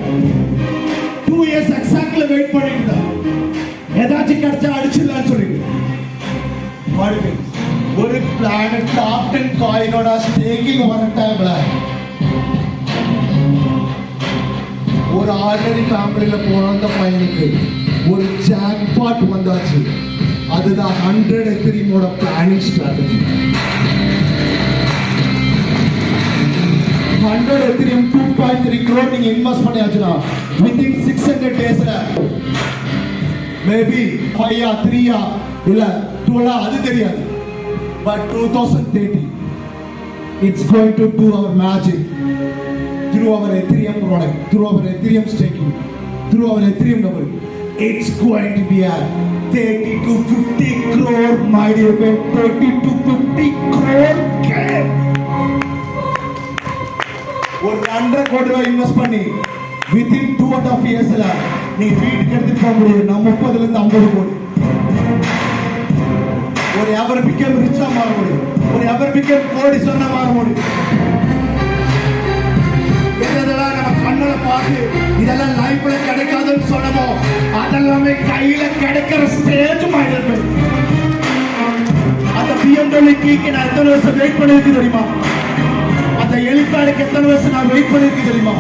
2 years exactly wait பண்ணிட்டு இருந்தா ஏதாச்சும் கிடைச்சா அடிச்சிடலாம்னு சொல்லிட்டு ஒரு பிளானட் டாப் 10 காயினோட ஸ்டேக்கிங் வர டைம்ல ஒரு ஆர்டினரி ஃபேமிலியில பிறந்த பையனுக்கு ஒரு ஜாக்பாட் வந்தாச்சு. அதுதான் 100 எத்திரியமோட பிளானிங் ஸ்ட்ராட்டஜி. 100 எத்திரியம் 2.3 crore நீங்க இன்வெஸ்ட் பண்ணியாச்சுன்னா within 600 daysல மேபி 5 3 இல்ல 12 அது தெரியாது. But 2030 it's going to do our magic through our Ethereum product, through our Ethereum staking, through our Ethereum double. It's going to be a 30 to 50 crore, my dear friend, 30 to 50 crore game. ஒரு 100 கோடி ரூபாய் invest பண்ணி within 2.5 yearsல நீ வீட்டுக்கு எடுத்துட்டு போக முடியும். நான் 30 ல இருந்து 50 கோடி ஒரு எவர் became rich மாற முடியும். ஒரு எவர் became கோடீஸ்வரனா மாற முடியும். இதெல்லாம் நம்ம கண்ணால பார்த்து இதெல்லாம் லைஃப்ல கிடைக்காதுன்னு சொன்னமோ அதெல்லாமே கையில கிடைக்கிற ஸ்டேஜ் மாதிரி. அந்த BMW கீக்கு நான் எத்தனை வருஷம் வெயிட் பண்ணிருக்கு தெரியுமா? அந்த எலிபேடுக்கு எத்தனை வருஷம் நான் வெயிட் பண்ணிருக்கு தெரியுமா?